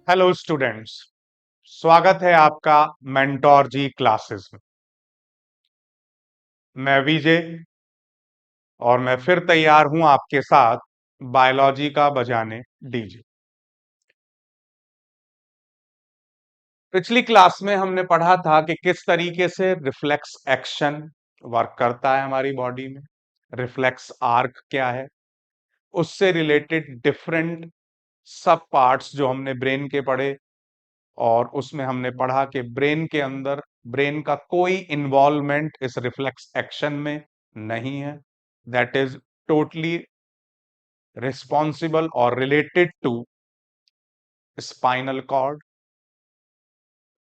Hello students. स्वागत है आपका मेंटोर जी क्लासेस में। मैं विजय और मैं फिर तैयार हूं आपके साथ बायोलॉजी का बजाने डीजे। पिछली क्लास में हमने पढ़ा था कि किस तरीके से रिफ्लेक्स एक्शन वर्क करता है हमारी बॉडी में, रिफ्लेक्स आर्क क्या है, उससे रिलेटेड डिफरेंट सब पार्ट्स जो हमने ब्रेन के पढ़े। और उसमें हमने पढ़ा कि ब्रेन के अंदर ब्रेन का कोई इन्वॉल्वमेंट इस रिफ्लेक्स एक्शन में नहीं है। दैट इज टोटली रिस्पॉन्सिबल और रिलेटेड टू स्पाइनल कॉर्ड।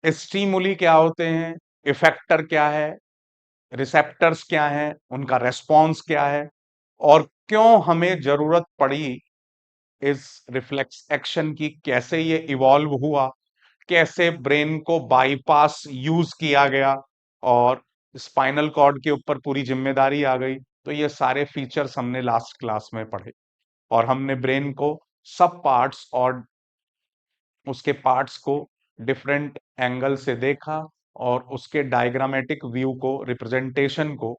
स्टीमुली क्या होते हैं, इफेक्टर क्या है, रिसेप्टर्स क्या है, उनका रेस्पॉन्स क्या है, और क्यों हमें जरूरत पड़ी इस रिफ्लेक्स एक्शन की, कैसे ये इवॉल्व हुआ, कैसे ब्रेन को बाईपास यूज किया गया और स्पाइनल कॉर्ड के ऊपर पूरी जिम्मेदारी आ गई। तो ये सारे फीचर्स हमने लास्ट क्लास में पढ़े और हमने ब्रेन को सब पार्ट्स और उसके पार्ट्स को डिफरेंट एंगल से देखा और उसके डायग्रामेटिक व्यू को, रिप्रेजेंटेशन को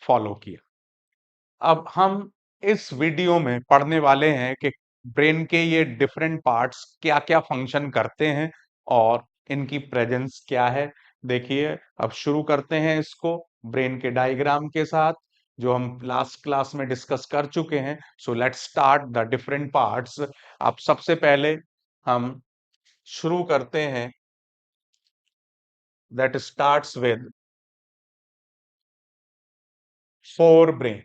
फॉलो किया। अब हम इस वीडियो में पढ़ने वाले हैं कि ब्रेन के ये डिफरेंट पार्ट्स क्या क्या फंक्शन करते हैं और इनकी प्रेजेंस क्या है। देखिए, अब शुरू करते हैं इसको ब्रेन के डायग्राम के साथ जो हम लास्ट क्लास में डिस्कस कर चुके हैं। So let's start the different parts. अब सबसे पहले हम शुरू करते हैं, that starts with fore brain.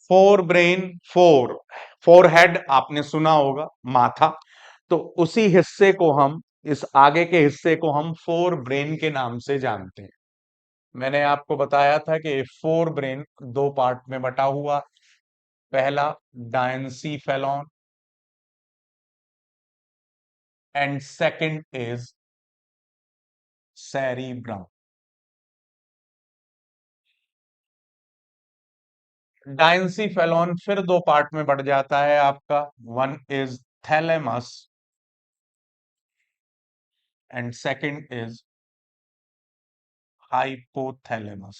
Fore brain, four head आपने सुना होगा, माथा। तो उसी हिस्से को हम, इस आगे के हिस्से को हम फोर ब्रेन के नाम से जानते हैं। मैंने आपको बताया था कि फोर ब्रेन दो पार्ट में बटा हुआ। पहला डायंसीफेलॉन एंड सेकंड इज सेरिब्रम। डायंसीफेलॉन फिर दो पार्ट में बढ़ जाता है आपका। One is thalamus and second is hypothalamus.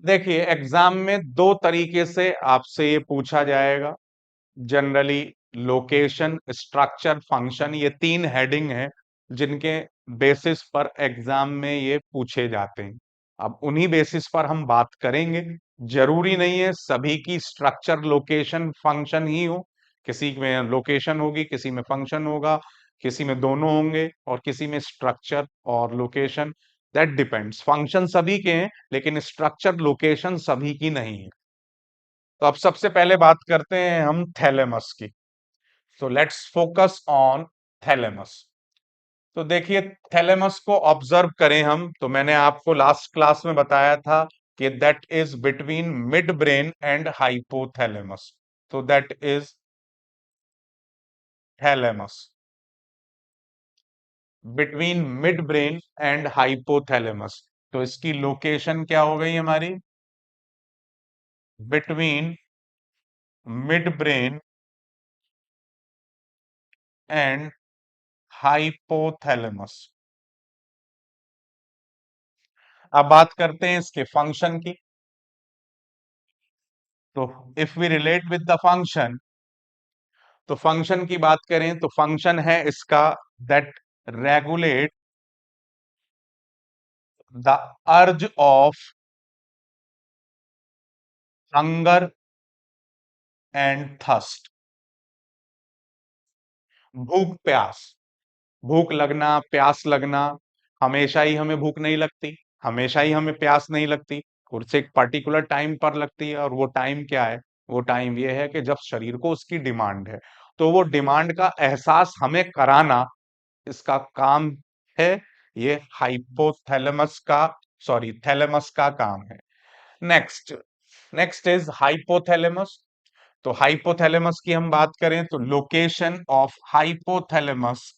देखिए, एग्जाम में दो तरीके से आपसे ये पूछा जाएगा जनरली। लोकेशन, स्ट्रक्चर, फंक्शन, ये तीन हेडिंग है जिनके बेसिस पर एग्जाम में ये पूछे जाते हैं। अब उन्हीं बेसिस पर हम बात करेंगे। जरूरी नहीं है सभी की स्ट्रक्चर, लोकेशन, फंक्शन ही हो। किसी में लोकेशन होगी, किसी में फंक्शन होगा, किसी में दोनों होंगे और किसी में स्ट्रक्चर और लोकेशन। That depends. फंक्शन सभी के हैं लेकिन स्ट्रक्चर, लोकेशन सभी की नहीं है। तो अब सबसे पहले बात करते हैं हम थैलेमस की। So let's focus on thalamus. तो देखिए, थैलेमस को ऑब्जर्व करें हम तो मैंने आपको लास्ट क्लास में बताया था कि that is between mid brain and hypothalamus. तो that is thalamus between mid brain and hypothalamus. तो इसकी लोकेशन क्या हो गई हमारी? Between mid brain and hypothalamus. अब बात करते हैं इसके फंक्शन की। तो if we relate with the function, तो फंक्शन की बात करें तो फंक्शन है इसका that regulate the urge of hunger and thirst. भूख प्यास, भूख लगना, प्यास लगना। हमेशा ही हमें भूख नहीं लगती, हमेशा ही हमें प्यास नहीं लगती। कुछ एक पर्टिकुलर टाइम पर लगती है और वो टाइम क्या है? वो टाइम ये है कि जब शरीर को उसकी डिमांड है। तो वो डिमांड का एहसास हमें कराना इसका काम है। ये हाइपोथैलेमस का, सॉरी, थैलेमस का काम है। Next, next is hypothalamus. तो हाइपोथैलेमस की हम बात करें तो location of hypothalamus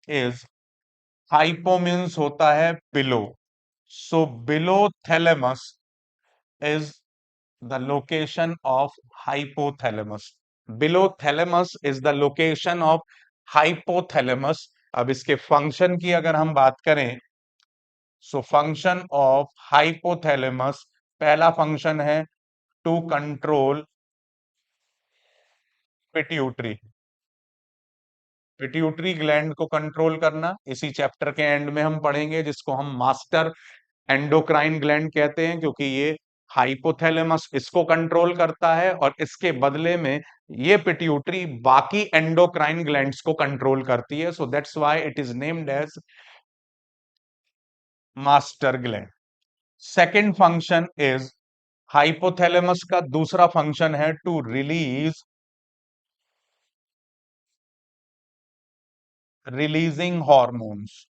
is, hypo means होता है below, So below thalamus is the location of hypothalamus. Below thalamus is the location of hypothalamus. अब इसके फंक्शन की अगर हम बात करें, सो फंक्शन ऑफ हाइपोथैलेमस, पहला फंक्शन है to control pituitary, pituitary gland को कंट्रोल करना। इसी चैप्टर के एंड में हम पढ़ेंगे, जिसको हम मास्टर एंडोक्राइन ग्लैंड कहते हैं, क्योंकि ये हाइपोथैलेमस इसको कंट्रोल करता है और इसके बदले में ये पिट्यूटरी बाकी एंडोक्राइन ग्लैंड्स को कंट्रोल करती है। So that's why it is named as master gland. Second function is, hypothalamus का दूसरा फंक्शन है टू रिलीजिंग हॉर्मोन्स।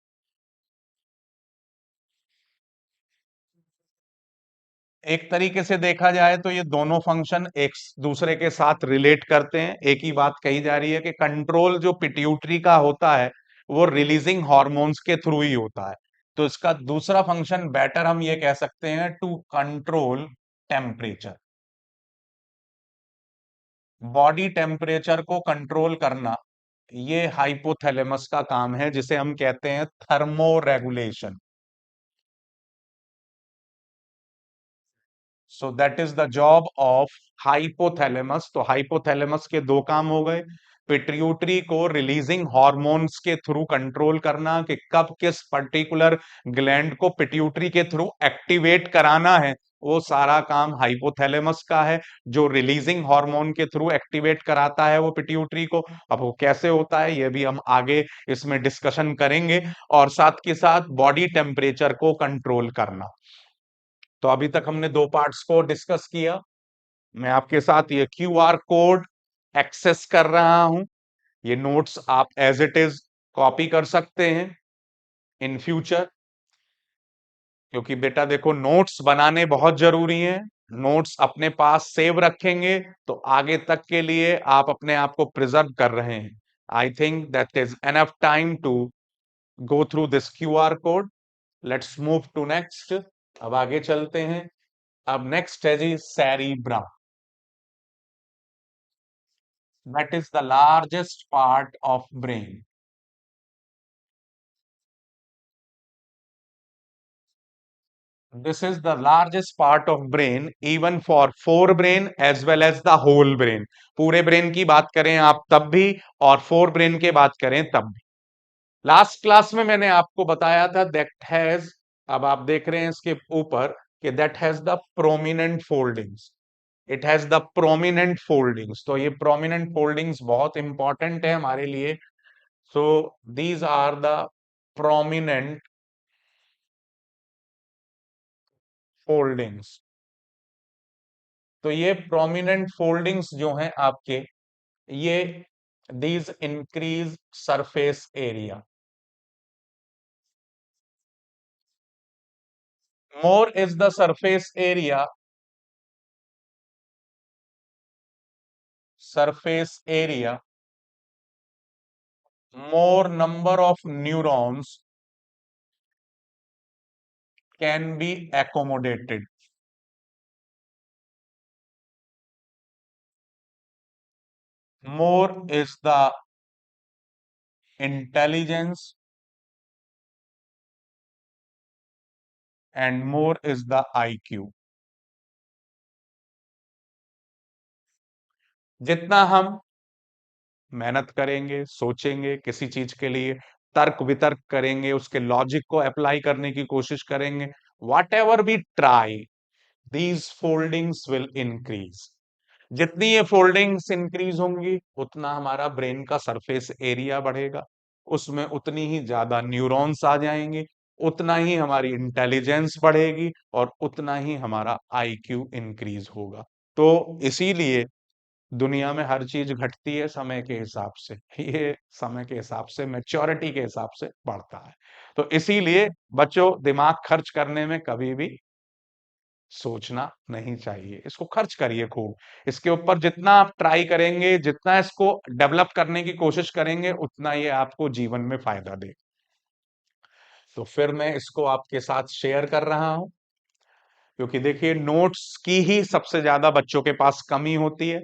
एक तरीके से देखा जाए तो ये दोनों फंक्शन एक दूसरे के साथ रिलेट करते हैं। एक ही बात कही जा रही है कि कंट्रोल जो पिट्यूटरी का होता है वो रिलीजिंग हॉर्मोन्स के थ्रू ही होता है। तो इसका दूसरा फंक्शन बेटर हम ये कह सकते हैं to control temperature, body temperature को कंट्रोल करना। ये हाइपोथैलेमस का काम है, जिसे हम कहते हैं thermo regulation. So that is the job of hypothalamus. तो हाइपोथैलेमस के दो काम हो गए, पिट्यूटरी को रिलीजिंग हार्मोन्स के थ्रू कंट्रोल करना कि कब किस पर्टिकुलर ग्लैंड को पिट्यूटरी के थ्रू एक्टिवेट कराना है, वो सारा काम हाइपोथैलेमस का है, जो रिलीजिंग हार्मोन के थ्रू एक्टिवेट कराता है वो पिट्यूटरी को। अब वो कैसे होता है ये भी हम आगे इसमें डिस्कशन करेंगे। और साथ के साथ बॉडी टेम्परेचर को कंट्रोल करना। तो अभी तक हमने दो पार्ट्स को डिस्कस किया। मैं आपके साथ ये क्यूआर कोड एक्सेस कर रहा हूं। ये नोट्स आप एज इट इज कॉपी कर सकते हैं इन फ्यूचर, क्योंकि बेटा देखो नोट्स बनाने बहुत जरूरी हैं। नोट्स अपने पास सेव रखेंगे तो आगे तक के लिए आप अपने आप को प्रिजर्व कर रहे हैं। I think that is enough time to go through this QR code. Let's move to next. अब आगे चलते हैं। अब नेक्स्ट है जी cerebrum. That is the largest part of brain. This is the largest part of brain even for forebrain as well as the whole brain. पूरे brain की बात करें आप तब भी, और फोर ब्रेन की बात करें तब भी। लास्ट क्लास में मैंने आपको बताया था दैट हैज, अब आप देख रहे हैं इसके ऊपर कि that has the prominent foldings. It has the prominent foldings. तो ये प्रोमिनेंट फोल्डिंग्स बहुत इंपॉर्टेंट है हमारे लिए। So these are the prominent foldings. तो ये प्रोमिनेंट फोल्डिंग्स जो हैं आपके, ये these increase surface area. More is the surface area, surface area, more number of neurons can be accommodated. More is the intelligence and more is the IQ. जितना हम मेहनत करेंगे, सोचेंगे किसी चीज के लिए, तर्क वितर्क करेंगे, उसके लॉजिक को अप्लाई करने की कोशिश करेंगे, whatever we try, these foldings will increase. जितनी ये फोल्डिंग्स इंक्रीज होंगी उतना हमारा ब्रेन का सरफेस एरिया बढ़ेगा, उसमें उतनी ही ज्यादा न्यूरॉन्स आ जाएंगे, उतना ही हमारी इंटेलिजेंस बढ़ेगी और उतना ही हमारा आईक्यू इंक्रीज होगा। तो इसीलिए दुनिया में हर चीज घटती है समय के हिसाब से, ये समय के हिसाब से, मैच्योरिटी के हिसाब से बढ़ता है। तो इसीलिए बच्चों दिमाग खर्च करने में कभी भी सोचना नहीं चाहिए, इसको खर्च करिए खूब। इसके ऊपर जितना आप ट्राई करेंगे, जितना इसको डेवलप करने की कोशिश करेंगे, उतना ये आपको जीवन में फायदा दे। तो फिर मैं इसको आपके साथ शेयर कर रहा हूं, क्योंकि देखिए नोट्स की ही सबसे ज्यादा बच्चों के पास कमी होती है।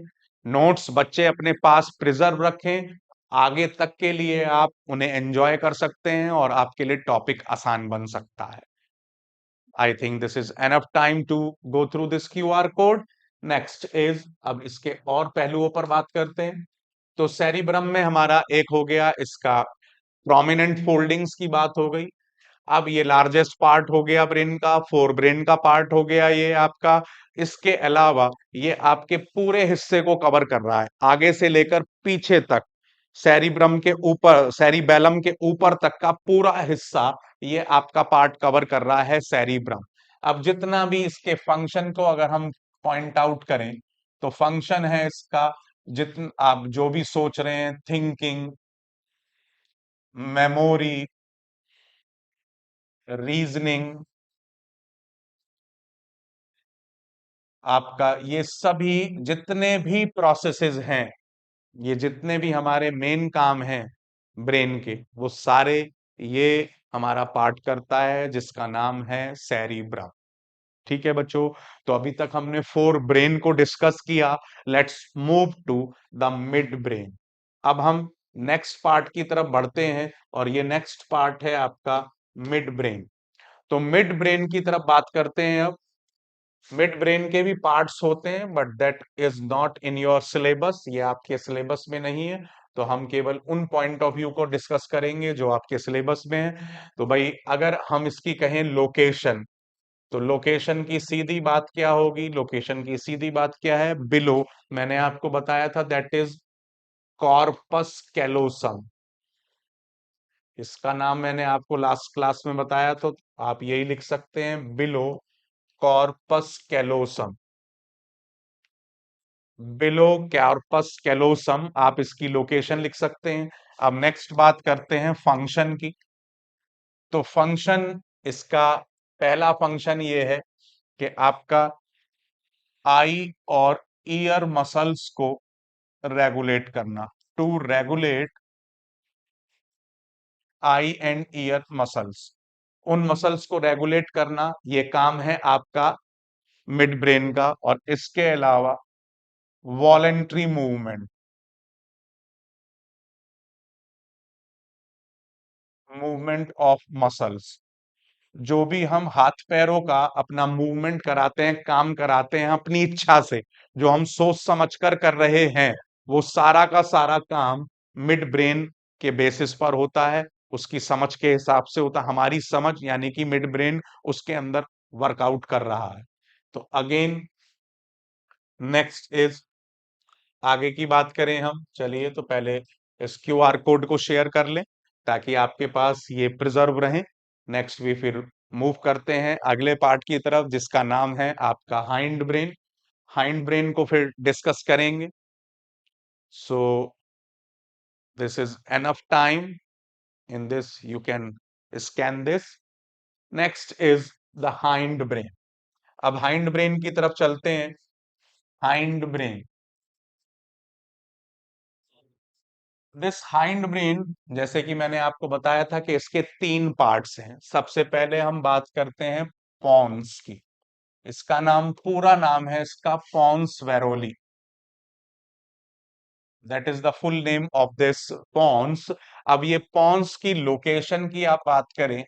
नोट्स बच्चे अपने पास प्रिजर्व रखें, आगे तक के लिए आप उन्हें एंजॉय कर सकते हैं और आपके लिए टॉपिक आसान बन सकता है। I think this is enough time to go through this QR code. Next is, अब इसके और पहलुओं पर बात करते हैं। तो सेरिब्रम में हमारा एक हो गया इसका प्रोमिनेंट फोल्डिंग्स की बात हो गई। अब ये लार्जेस्ट पार्ट हो गया ब्रेन का, फोर ब्रेन का पार्ट हो गया ये आपका। इसके अलावा ये आपके पूरे हिस्से को कवर कर रहा है, आगे से लेकर पीछे तक। सेरिब्रम के ऊपर, सेरिबेलम के ऊपर तक का पूरा हिस्सा ये आपका पार्ट कवर कर रहा है सेरिब्रम। अब जितना भी इसके फंक्शन को अगर हम पॉइंट आउट करें, तो फंक्शन है इसका, जितना आप जो भी सोच रहे हैं, थिंकिंग, मेमोरी, रीजनिंग, आपका ये सभी जितने भी प्रोसेसेस हैं, ये जितने भी हमारे मेन काम हैं ब्रेन के, वो सारे ये हमारा पार्ट करता है, जिसका नाम है सेरिब्रम। ठीक है बच्चों, तो अभी तक हमने फोर ब्रेन को डिस्कस किया। Let's move to the midbrain. अब हम नेक्स्ट पार्ट की तरफ बढ़ते हैं, और ये नेक्स्ट पार्ट है आपका मिड ब्रेन। तो मिड ब्रेन की तरफ बात करते हैं अब। मिड ब्रेन के भी पार्ट्स होते हैं, but that is not in your syllabus, ये आपके सिलेबस में नहीं है। तो हम केवल उन पॉइंट ऑफ व्यू को डिस्कस करेंगे जो आपके सिलेबस में है। तो भाई अगर हम इसकी कहें लोकेशन, तो लोकेशन की सीधी बात क्या होगी? लोकेशन की सीधी बात क्या है? बिलो, मैंने आपको बताया था, दैट इज कॉर्पस कैलोसम। इसका नाम मैंने आपको लास्ट क्लास में बताया, तो आप यही लिख सकते हैं, below corpus callosum. Below corpus callosum, आप इसकी लोकेशन लिख सकते हैं। अब नेक्स्ट बात करते हैं फंक्शन की। तो फंक्शन, इसका पहला फंक्शन ये है कि आपका आई और ईयर मसल्स को रेगुलेट करना, to regulate eye and ear muscles. उन मसल्स को रेगुलेट करना, ये काम है आपका मिड ब्रेन का। और इसके अलावा voluntary movement, movement of muscles, जो भी हम हाथ पैरों का अपना मूवमेंट कराते हैं, काम कराते हैं अपनी इच्छा से, जो हम सोच समझ कर कर रहे हैं, वो सारा का सारा काम मिड ब्रेन के बेसिस पर होता है, उसकी समझ के हिसाब से होता है। हमारी समझ यानी कि मिड ब्रेन उसके अंदर वर्कआउट कर रहा है। तो अगेन नेक्स्ट इज, आगे की बात करें हम, चलिए तो पहले इस QR कोड को शेयर कर लें, ताकि आपके पास ये प्रिजर्व रहे। नेक्स्ट भी फिर मूव करते हैं अगले पार्ट की तरफ, जिसका नाम है आपका हाइंड ब्रेन। हाइंड ब्रेन को फिर डिस्कस करेंगे। सो this is enough time, in this you can scan this. Next is the hind brain. अब हाइंड ब्रेन की तरफ चलते हैं। Hind brain, this hind brain, जैसे कि मैंने आपको बताया था कि इसके तीन पार्ट्स हैं। सबसे पहले हम बात करते हैं पॉन्स की। इसका नाम, पूरा नाम है इसका pons varolii, that is the full name of this pons. अब ये पॉन्स की लोकेशन की आप बात करें,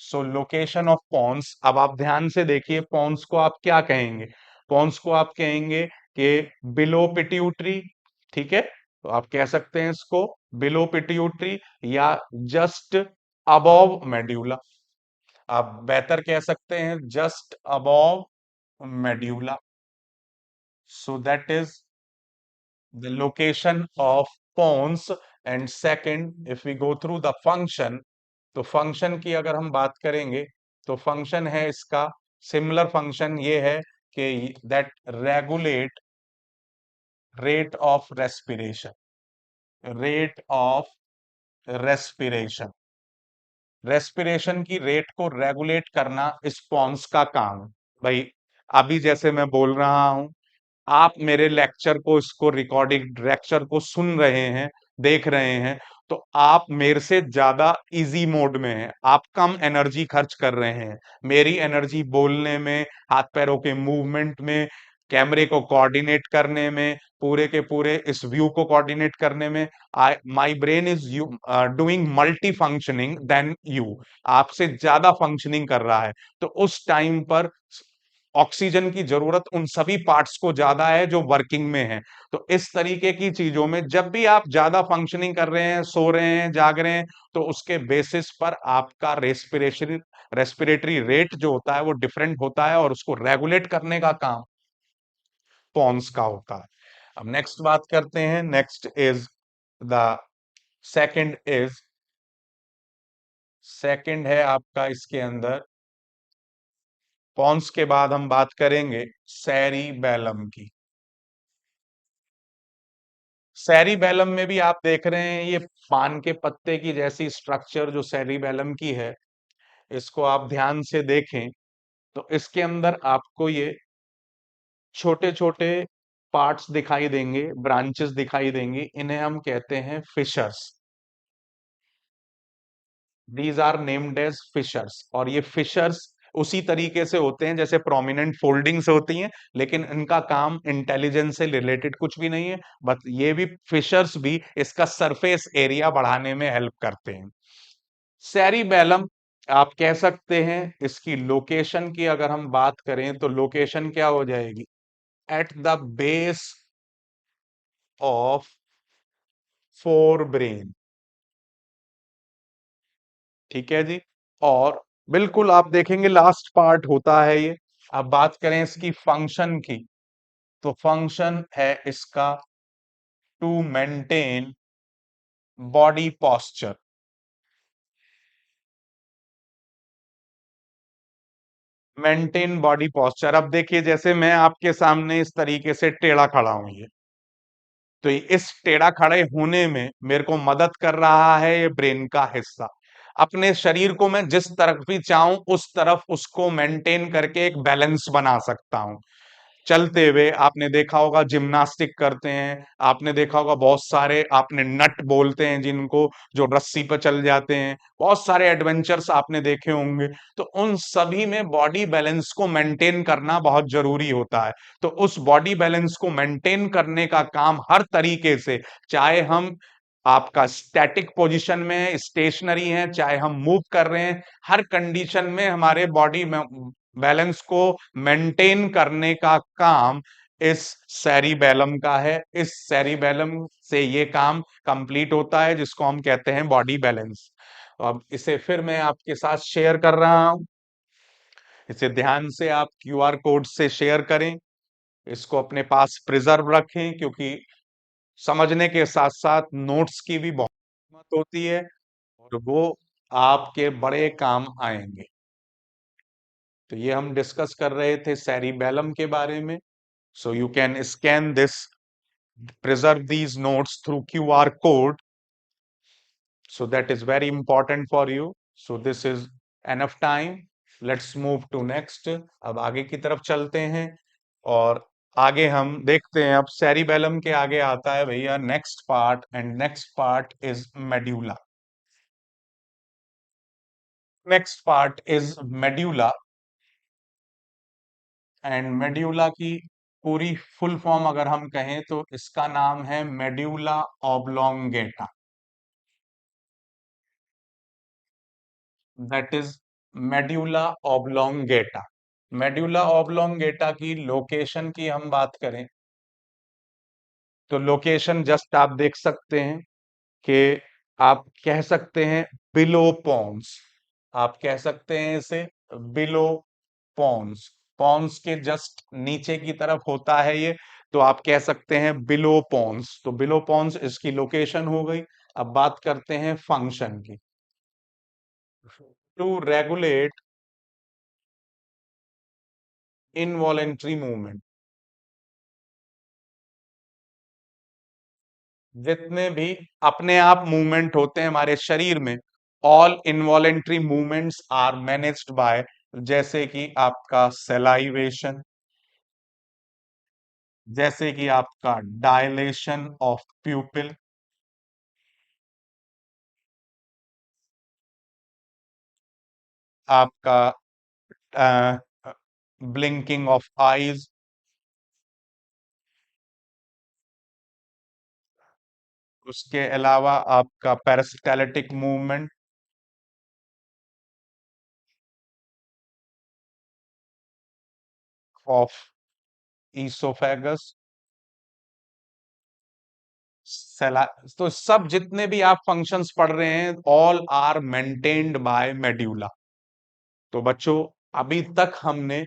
सो लोकेशन ऑफ पॉन्स, अब आप ध्यान से देखिए, पॉन्स को आप क्या कहेंगे? पॉन्स को आप कहेंगे कि बिलो पिट्यूटरी। ठीक है, तो आप कह सकते हैं इसको बिलो पिट्यूटरी, या जस्ट अबव मेड्यूला। आप बेहतर कह सकते हैं just above medulla. So that is the location of pons। And second, if we go through the function, तो फंक्शन की अगर हम बात करेंगे, तो फंक्शन है इसका, सिमिलर फंक्शन ये है कि that regulate rate of respiration, rate of respiration, respiration की रेट को रेगुलेट करना इस पॉन्स का काम। भाई अभी जैसे मैं बोल रहा हूं, आप मेरे लेक्चर को, इसको रिकॉर्डिंग लेक्चर को सुन रहे हैं, देख रहे हैं, तो आप मेरे से ज्यादा इजी मोड में हैं, आप कम एनर्जी खर्च कर रहे हैं। मेरी एनर्जी बोलने में, हाथ पैरों के मूवमेंट में, कैमरे को कोऑर्डिनेट करने में, पूरे के पूरे इस व्यू को कोऑर्डिनेट करने में, I my brain is you doing multi functioning than you. आपसे ज्यादा फंक्शनिंग कर रहा है। तो उस टाइम पर ऑक्सीजन की जरूरत उन सभी पार्ट्स को ज्यादा है जो वर्किंग में है। तो इस तरीके की चीजों में जब भी आप ज्यादा फंक्शनिंग कर रहे हैं, सो रहे हैं, जाग रहे हैं, तो उसके बेसिस पर आपका रेस्पिरेटरी रेट जो होता है वो डिफरेंट होता है, और उसको रेगुलेट करने का काम पॉन्स का होता है। अब नेक्स्ट बात करते हैं। Next is the second is second है आपका इसके अंदर, पॉन्स के बाद हम बात करेंगे सेरिबैलम की। सेरिबैलम में भी आप देख रहे हैं ये पान के पत्ते की जैसी स्ट्रक्चर जो सेरिबैलम की है, इसको आप ध्यान से देखें तो इसके अंदर आपको ये छोटे छोटे पार्ट्स दिखाई देंगे, ब्रांचेस दिखाई देंगी, इन्हें हम कहते हैं fissures. These are named as fissures. और ये फिशर्स उसी तरीके से होते हैं जैसे प्रोमिनेंट फोल्डिंग्स होती हैं, लेकिन इनका काम इंटेलिजेंस से रिलेटेड कुछ भी नहीं है। बट ये भी फिशर्स भी इसका सरफेस एरिया बढ़ाने में हेल्प करते हैं। सेरिबैलम, आप कह सकते हैं इसकी लोकेशन की अगर हम बात करें तो लोकेशन क्या हो जाएगी, at the base of fore brain. ठीक है जी। और बिल्कुल आप देखेंगे लास्ट पार्ट होता है ये। अब बात करें इसकी फंक्शन की, तो फंक्शन है इसका to maintain body posture. Maintain body posture, अब देखिए जैसे मैं आपके सामने इस तरीके से टेढ़ा खड़ा हूं, ये तो इस टेढ़ा खड़े होने में मेरे को मदद कर रहा है ये ब्रेन का हिस्सा। अपने शरीर को मैं जिस तरफ भी चाहूं उस तरफ उसको मेंटेन करके एक बैलेंस बना सकता हूं। चलते हुए आपने देखा होगा जिम्नास्टिक करते हैं, आपने देखा होगा बहुत सारे, आपने नट बोलते हैं जिनको, जो रस्सी पर चल जाते हैं, बहुत सारे एडवेंचर्स आपने देखे होंगे। तो उन सभी में बॉडी बैलेंस को मेंटेन करना बहुत जरूरी होता है। तो उस बॉडी बैलेंस को मेंटेन करने का काम हर तरीके से, चाहे हम आपका स्टैटिक पोजीशन में है, स्टेशनरी है, चाहे हम मूव कर रहे हैं, हर कंडीशन में हमारे बॉडी में बैलेंस को मेंटेन करने का काम इस सेरिबैलम का है। इस सेरिबैलम से ये काम कंप्लीट होता है जिसको हम कहते हैं बॉडी बैलेंस। अब इसे फिर मैं आपके साथ शेयर कर रहा हूं, इसे ध्यान से आप क्यूआर कोड से शेयर करें, इसको अपने पास प्रिजर्व रखें, क्योंकि समझने के साथ साथ नोट्स की भी बहुत कीमत होती है, और वो आपके बड़े काम आएंगे। तो ये हम डिस्कस कर रहे थे सेरिबैलम के बारे में। So you can scan this, preserve these notes through QR code. So that is very important for you. So this is enough time. Let's move to next. अब आगे की तरफ चलते हैं, और आगे हम देखते हैं। अब सेरिबैलम के आगे आता है भैया next part, and next part is medulla. Next part is medulla, and medulla की पूरी फुल फॉर्म अगर हम कहें तो इसका नाम है medulla oblongata. That is medulla oblongata. Medulla oblongata की लोकेशन की हम बात करें तो लोकेशन जस्ट आप देख सकते हैं कि आप कह सकते हैं बिलो पॉन्स। आप कह सकते हैं इसे बिलो पॉन्स। पॉन्स के जस्ट नीचे की तरफ होता है ये, तो आप कह सकते हैं बिलो पॉन्स। तो बिलो पॉन्स इसकी लोकेशन हो गई। अब बात करते हैं फंक्शन की। टू रेगुलेट इनवॉलेंट्री मूवमेंट, जितने भी अपने आप मूवमेंट होते हैं हमारे शरीर में, all involuntary movements are managed by, जैसे कि आपका सेलाइवेशन, जैसे कि आपका डायलेशन ऑफ प्यूपिल, आपका ब्लिंकिंग ऑफ आईज, उसके अलावा आपका पेरिस्टाल्टिक मूवमेंट ऑफ ईसोफेगस, सेला। तो सब जितने भी आप फंक्शंस पढ़ रहे हैं, all are maintained by medulla. तो बच्चों, अभी तक हमने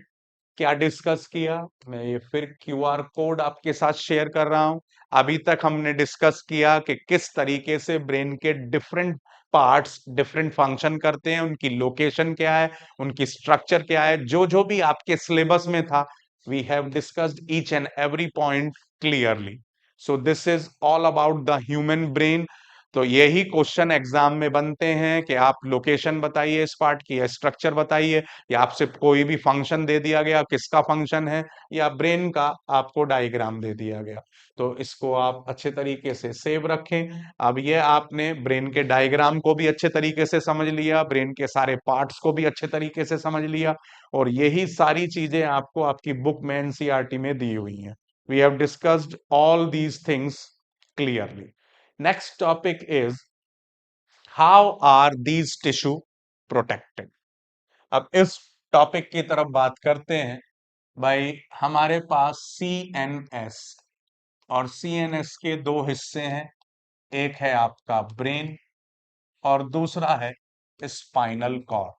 क्या डिस्कस किया? मैं ये फिर क्यूआर कोड आपके साथ शेयर कर रहा हूं। अभी तक हमने डिस्कस किया कि किस तरीके से ब्रेन के डिफरेंट पार्ट्स डिफरेंट फंक्शन करते हैं, उनकी लोकेशन क्या है, उनकी स्ट्रक्चर क्या है, जो जो भी आपके सिलेबस में था, we have discussed each and every point clearly. So this is all about the human brain. तो यही क्वेश्चन एग्जाम में बनते हैं कि आप लोकेशन बताइए इस पार्ट की, स्ट्रक्चर बताइए, या आपसे कोई भी फंक्शन दे दिया गया, किसका फंक्शन है, या ब्रेन का आपको डायग्राम दे दिया गया। तो इसको आप अच्छे तरीके से सेव रखें। अब ये आपने ब्रेन के डायग्राम को भी अच्छे तरीके से समझ लिया, ब्रेन के सारे पार्ट्स को भी अच्छे तरीके से समझ लिया, और यही सारी चीजें आपको आपकी बुक में एनसीईआरटी में दी हुई हैं। We have discussed all these things clearly. Next topic is how are these tissue protected. अब इस टॉपिक की तरफ बात करते हैं। भाई, हमारे पास सीएनएस, और सीएनएस के दो हिस्से हैं। एक है आपका ब्रेन और दूसरा है स्पाइनल कॉर्ड।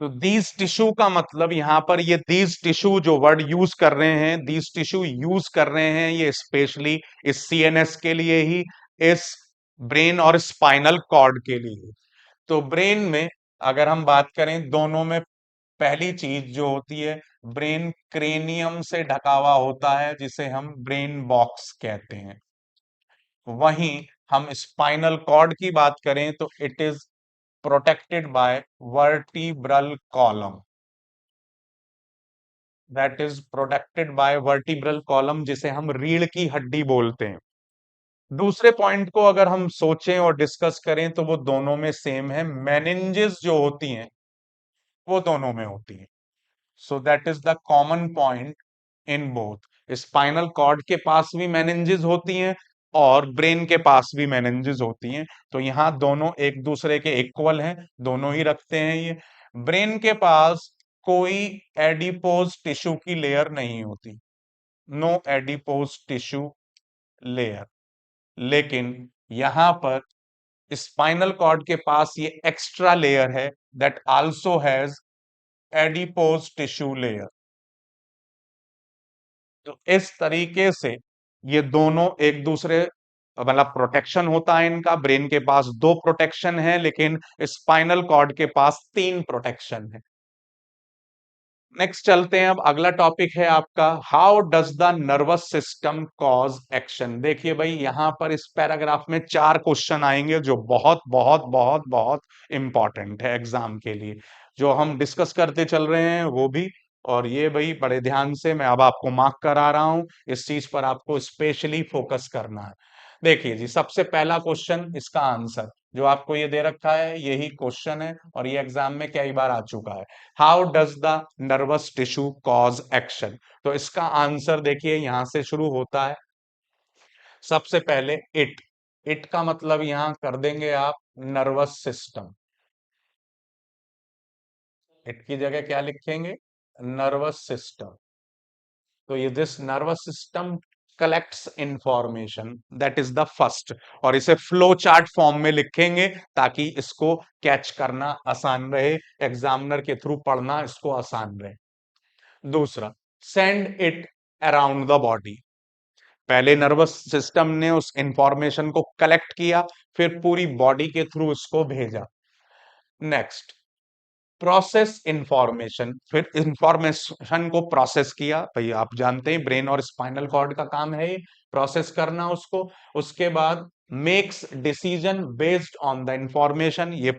तो दीज टिश्यू का मतलब यहां पर ये दीज टिश्यू जो वर्ड यूज कर रहे हैं, दीज टिश्यू यूज कर रहे हैं ये स्पेशली इस सीएनएस के लिए ही, इस ब्रेन और स्पाइनल कॉर्ड के लिए। तो ब्रेन में अगर हम बात करें, दोनों में पहली चीज जो होती है, ब्रेन क्रेनियम से ढका हुआ होता है, जिसे हम ब्रेन बॉक्स कहते हैं। वहीं हम स्पाइनल कॉर्ड की बात करें तो it is protected by vertebral column, that is protected by vertebral column, जिसे हम रीढ़ की हड्डी बोलते हैं। दूसरे पॉइंट को अगर हम सोचें और डिस्कस करें तो वो दोनों में सेम है, मेनिंजेस जो होती हैं वो दोनों में होती हैं। So that is the common point in both. Spinal cord के पास भी मेनिंजेस होती हैं और ब्रेन के पास भी मेनिंजेस होती हैं। तो यहाँ दोनों एक दूसरे के इक्वल हैं, दोनों ही रखते हैं ये। ब्रेन के पास कोई एडिपोज टिश्यू की लेयर नहीं होती, नो एडिपोज टिश्यू लेयर। लेकिन यहां पर स्पाइनल कॉर्ड के पास ये एक्स्ट्रा लेयर है, that also has adipose tissue layer. तो इस तरीके से ये दोनों एक दूसरे, मतलब प्रोटेक्शन होता है इनका। ब्रेन के पास दो प्रोटेक्शन है, लेकिन स्पाइनल कॉर्ड के पास तीन प्रोटेक्शन है। नेक्स्ट चलते हैं। अब अगला टॉपिक है आपका how does the nervous system cause action. देखिए भाई, यहां पर इस पैराग्राफ में चार क्वेश्चन आएंगे जो बहुत बहुत बहुत बहुत इंपॉर्टेंट है एग्जाम के लिए, जो हम डिस्कस करते चल रहे हैं वो भी। और ये भाई बड़े ध्यान से मैं अब आपको मार्क करा रहा हूं, इस चीज पर आपको स्पेशली फोकस करना है। देखिए जी, सबसे पहला क्वेश्चन, इसका आंसर जो आपको ये दे रखा है यही क्वेश्चन है, और ये एग्जाम में कई बार आ चुका है। How does the nervous tissue cause action. तो इसका आंसर देखिए यहां से शुरू होता है। सबसे पहले इट का मतलब यहां कर देंगे आप नर्वस सिस्टम। इट की जगह क्या लिखेंगे? Nervous system. तो ये this nervous system collects information, that is the first. और इसे फ्लो चार्ट फॉर्म में लिखेंगे ताकि इसको कैच करना आसान रहे, एग्जामिनर के थ्रू पढ़ना इसको आसान रहे। दूसरा, send it around the body. पहले नर्वस सिस्टम ने उस इंफॉर्मेशन को कलेक्ट किया, फिर पूरी बॉडी के थ्रू इसको भेजा। नेक्स्ट, प्रोसेस इंफॉर्मेशन, फिर इंफॉर्मेशन को प्रोसेस किया। भाई आप जानते हैं ब्रेन और स्पाइनल कॉर्ड का काम है ये प्रोसेस करना उसको। उसके बाद makes decision based on the information, ये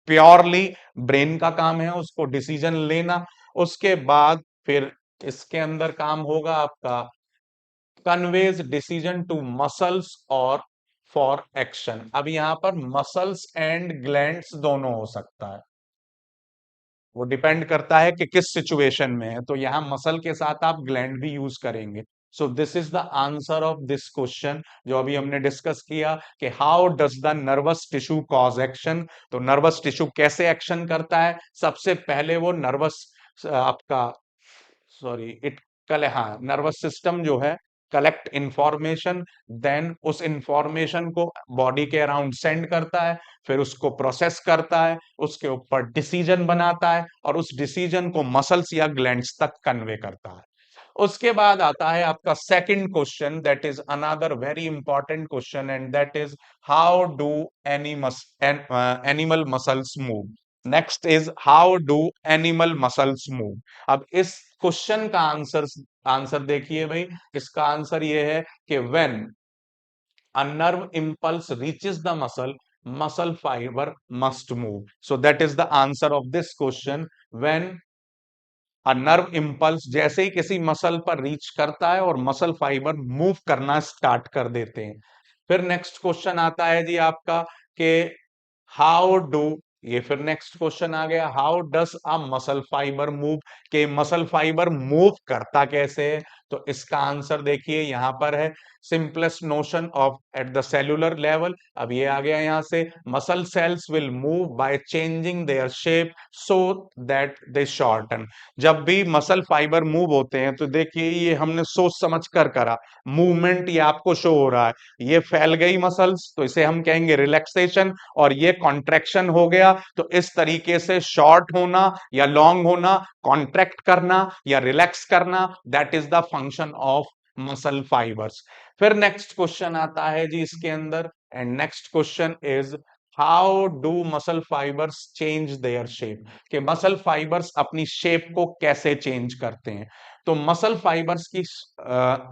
प्योरली ब्रेन का काम है उसको डिसीजन लेना। उसके बाद फिर इसके अंदर काम होगा आपका कन्वेज डिसीजन टू मसल्स और फॉर एक्शन। अब यहां पर मसल्स एंड ग्लैंड्स दोनों हो सकता है, वो डिपेंड करता है कि किस सिचुएशन में है, तो यहां मसल के साथ आप ग्लैंड भी यूज करेंगे। सो this is the answer of this question जो अभी हमने डिस्कस किया कि how does the nervous tissue cause action. तो नर्वस टिश्यू कैसे एक्शन करता है, सबसे पहले वो नर्वस आपका सॉरी इट कल हाँ नर्वस सिस्टम जो है कलेक्ट इंफॉर्मेशन, देन उस इंफॉर्मेशन को बॉडी के अराउंड सेंड करता है, फिर उसको प्रोसेस करता है, उसके ऊपर डिसीजन बनाता है और उस डिसीजन को मसल्स या ग्लैंड्स तक कन्वे करता है। उसके बाद आता है आपका second question, that is another very important question and that is how do animal muscles move. Next is how do animal muscles move. अब इस क्वेश्चन का आंसर आंसर देखिए भाई, इसका आंसर ये है कि when a nerve impulse reaches the muscle fiber must move. So that is the answer of this question. When nerve impulse जैसे ही किसी मसल पर रीच करता है और मसल फाइबर मूव करना स्टार्ट कर देते हैं। फिर नेक्स्ट क्वेश्चन आता है जी आपका कि हाउ डू, ये फिर नेक्स्ट क्वेश्चन आ गया, how does a muscle fibre move, के मसल फाइबर मूव करता कैसे है। तो इसका आंसर देखिए यहां पर है, simplest notion of at the cellular level. अब ये आ गया यहां से, muscle cells will move by changing their shape so that they shorten. जब भी मसल फाइबर मूव होते हैं तो देखिए ये हमने सोच समझ कर करा, मूवमेंट ये आपको शो हो रहा है, ये फैल गई मसल्स तो इसे हम कहेंगे रिलैक्सेशन, और ये कॉन्ट्रैक्शन हो गया, तो इस तरीके से शॉर्ट होना या लॉन्ग होना, कॉन्ट्रैक्ट करना या रिलैक्स करना, that is the function of muscle fibres. फिर नेक्स्ट क्वेश्चन आता है जी इसके अंदर, and next question is how do muscle fibres change their shape, कि मसल फाइबर्स अपनी शेप को कैसे चेंज करते हैं। तो मसल फाइबर्स की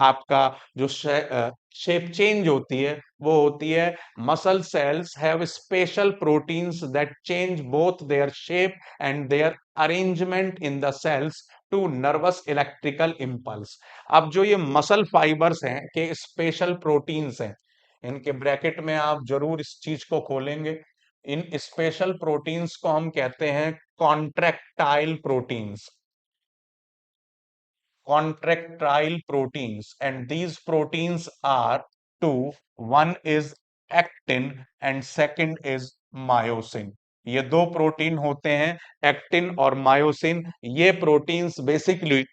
आपका जो शेप चेंज होती है वो होती है, muscle cells have special proteins that change both their shape and their arrangement in the cells to nervous electrical impulse. अब जो ये मसल फाइबर्स हैं के स्पेशल प्रोटीन्स हैं, इनके ब्रैकेट में आप जरूर इस चीज को खोलेंगे, इन स्पेशल प्रोटीन्स को हम कहते हैं contractile proteins, contractile proteins, and these proteins are two. One is actin and second is myosin. ये दो प्रोटीन होते हैं, एक्टिन और मायोसिन। ये प्रोटीन्स बेसिकली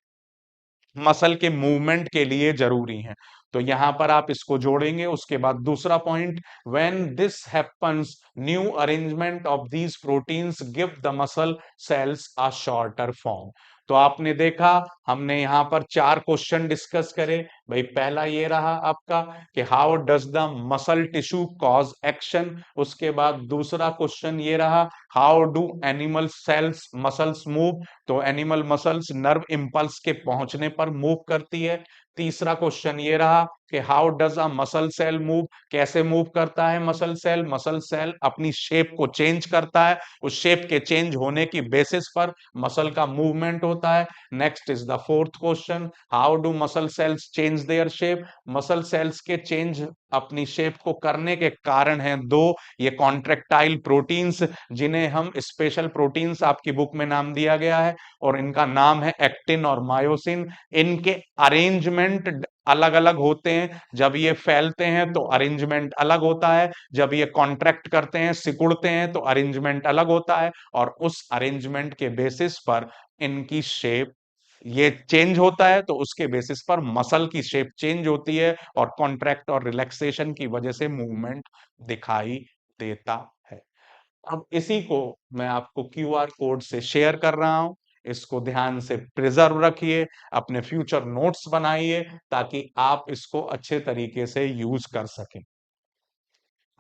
मसल के मूवमेंट के लिए जरूरी हैं। तो यहां पर आप इसको जोड़ेंगे। उसके बाद दूसरा point, when this happens new arrangement of these proteins give the muscle cells a shorter form. तो आपने देखा हमने यहां पर चार क्वेश्चन डिस्कस करे भाई। पहला ये रहा आपका कि how does the muscle tissue cause action. उसके बाद दूसरा क्वेश्चन ये रहा, how do animal cells muscles move. तो एनिमल मसल्स नर्व इंपल्स के पहुंचने पर मूव करती है। तीसरा क्वेश्चन ये रहा कि how does a muscle cell move, कैसे मूव करता है मसल सेल। मसल सेल अपनी शेप को चेंज करता है, उस शेप के चेंज होने की बेसिस पर मसल का मूवमेंट होता है। Next is the fourth question, how do muscle cells change their shape. Muscle cells के चेंज अपनी शेप को करने के कारण हैं दो, ये कॉन्ट्रेक्टाइल प्रोटीन्स, जिन्हें हम स्पेशल प्रोटीन्स आपकी बुक में नाम दिया गया है, और इनका नाम है एक्टिन और मायोसिन। इनके अरेंजमेंट अलग अलग होते हैं, जब ये फैलते हैं तो अरेंजमेंट अलग होता है, जब ये कॉन्ट्रैक्ट करते हैं सिकुड़ते हैं तो अरेंजमेंट अलग होता है, और उस अरेंजमेंट के बेसिस पर इनकी शेप ये चेंज होता है, तो उसके बेसिस पर मसल की शेप चेंज होती है और कॉन्ट्रैक्ट और रिलैक्सेशन की वजह से मूवमेंट दिखाई देता है। अब इसी को मैं आपको क्यूआर कोड से शेयर कर रहा हूं, इसको ध्यान से प्रिजर्व रखिए, अपने फ्यूचर नोट्स बनाइए ताकि आप इसको अच्छे तरीके से यूज कर सकें।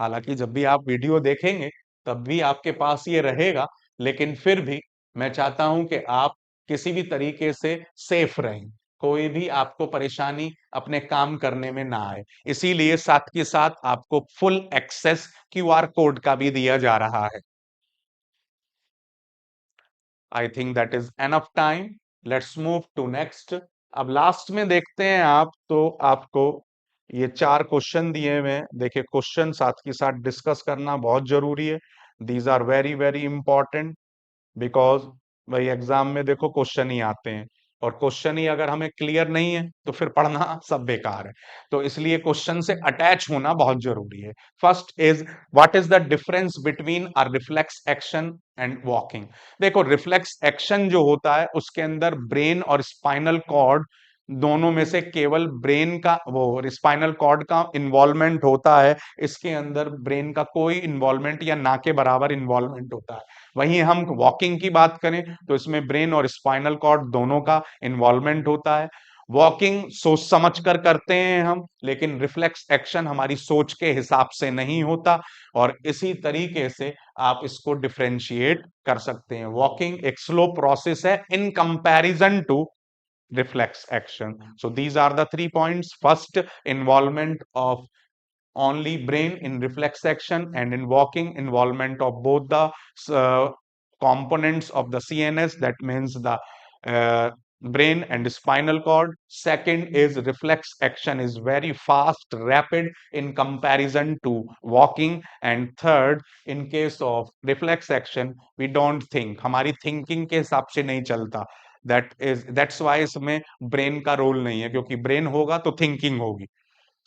हालांकि जब भी आप वीडियो देखेंगे तब भी आपके पास ये रहेगा, लेकिन फिर भी मैं चाहता हूं कि आप किसी भी तरीके से सेफ रहें, कोई भी आपको परेशानी अपने काम करने में ना आए। इसीलिए साथ के साथ आपको फुल एक्सेस क्यूआर कोड का भी दिया जा रहा है। I think that is enough time, let's move to next. अब लास्ट में देखते हैं आप तो आपको ये 4 क्वेश्चन दिए हुए हैं। देखिए क्वेश्चन साथ के साथ डिस्कस करना बहुत जरूरी है। These are very very important, because भाई एग्जाम में देखो क्वेश्चन ही आते हैं, और क्वेश्चन ही अगर हमें क्लियर नहीं है तो फिर पढ़ना सब बेकार है। तो इसलिए क्वेश्चन से अटैच होना बहुत जरूरी है। First is, what is the difference between a reflex action and walking. देखो रिफ्लेक्स एक्शन जो होता है उसके अंदर ब्रेन और स्पाइनल कॉर्ड दोनों में से केवल ब्रेन का, वो स्पाइनल कॉर्ड का इन्वॉल्वमेंट होता है। इसके अंदर ब्रेन का कोई इन्वॉल्वमेंट या ना के बराबर इन्वॉल्वमेंट होता है। वहीं हम वॉकिंग की बात करें तो इसमें ब्रेन और स्पाइनल कॉर्ड दोनों का इन्वॉल्वमेंट होता है। वॉकिंग सोच समझ कर करते हैं हम, लेकिन रिफ्लेक्स एक्शन हमारी सोच के हिसाब से नहीं होता। और इसी तरीके से आप इसको डिफरेंशिएट कर सकते हैं। वॉकिंग एक स्लो प्रोसेस है in comparison to reflex action. So these are the 3 points. First, involvement of only brain in reflex action, and in walking, involvement of both the uh, components of the CNS, that means the uh, brain and spinal cord. Second is reflex action is very fast, rapid in comparison to walking. And third, in case of reflex action, we don't think, हमारी thinking के हिसाब से नहीं चलता। That's why इसमें brain का role नहीं है, क्योंकि ब्रेन होगा तो थिंकिंग होगी,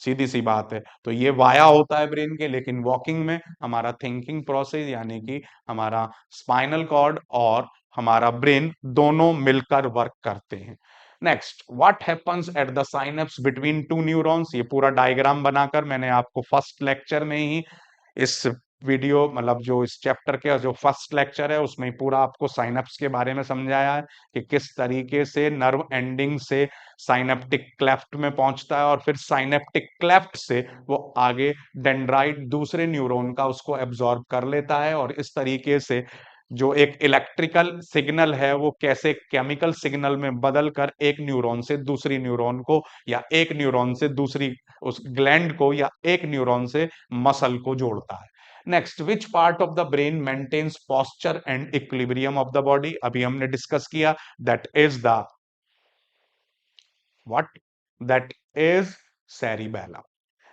सीधी सी बात है। तो ये वाया होता है ब्रेन के, लेकिन वॉकिंग में हमारा थिंकिंग प्रोसेस यानी कि हमारा स्पाइनल कॉर्ड और हमारा ब्रेन दोनों मिलकर वर्क करते हैं। Next, what happens at the synapse between two neurons. ये पूरा डायग्राम बनाकर मैंने आपको फर्स्ट लेक्चर में ही इस वीडियो, मतलब जो इस चैप्टर के जो फर्स्ट लेक्चर है उसमें पूरा आपको साइनेप्स के बारे में समझाया है कि किस तरीके से नर्व एंडिंग से साइनेप्टिक क्लेफ्ट में पहुंचता है, और फिर साइनेप्टिक क्लेफ्ट से वो आगे डेंड्राइट दूसरे न्यूरॉन का उसको एब्जॉर्ब कर लेता है, और इस तरीके से जो एक इलेक्ट्रिकल सिग्नल है वो कैसे केमिकल सिग्नल में बदल कर एक न्यूरॉन से दूसरी न्यूरॉन को, या एक न्यूरॉन से दूसरी उस ग्लैंड को, या एक न्यूरॉन से मसल को जोड़ता है। Next, which part of the brain maintains posture and equilibrium of the body. अभी हमने डिस्कस किया, that is the what that is cerebellum.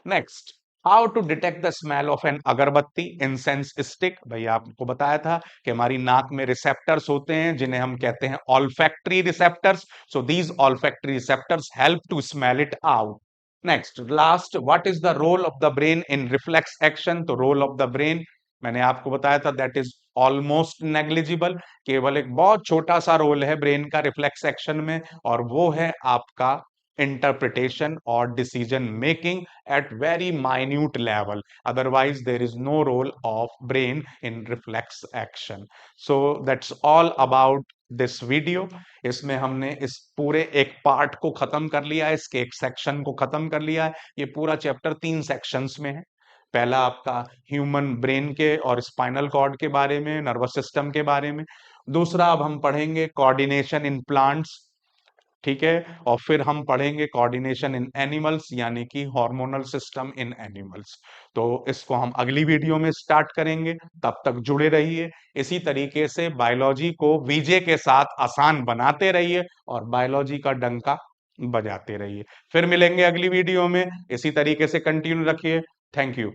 Next, how to detect the smell of an अगरबत्ती, incense stick. भाई आपको बताया था कि हमारी नाक में रिसेप्टर्स होते हैं जिन्हें हम कहते हैं olfactory receptors. So these olfactory receptors help to smell it out. Next, last, what is the role of the brain in reflex action. तो रोल ऑफ द ब्रेन मैंने आपको बताया था, दैट इज ऑलमोस्ट नेग्लिजिबल। केवल एक बहुत छोटा सा रोल है ब्रेन का रिफ्लेक्स एक्शन में, और वो है आपका interpretation or decision making at very minute level. Otherwise there is no role of brain in reflex action. So that's all about this video. इसमें हमने इस पूरे एक पार्ट को खत्म कर लिया है, इसके एक सेक्शन को खत्म कर लिया है। ये पूरा चैप्टर 3 सेक्शंस में है। पहला आपका ह्यूमन ब्रेन के और स्पाइनल कॉर्ड के बारे में, नर्वस सिस्टम के बारे में। दूसरा अब हम पढ़ेंगे कोऑर्डिनेशन इन प्लांट्स, ठीक है। और फिर हम पढ़ेंगे कोऑर्डिनेशन इन एनिमल्स, यानी कि हार्मोनल सिस्टम इन एनिमल्स। तो इसको हम अगली वीडियो में स्टार्ट करेंगे, तब तक जुड़े रहिए। इसी तरीके से बायोलॉजी को वीजे के साथ आसान बनाते रहिए और बायोलॉजी का डंका बजाते रहिए। फिर मिलेंगे अगली वीडियो में, इसी तरीके से कंटिन्यू रखिए। Thank you.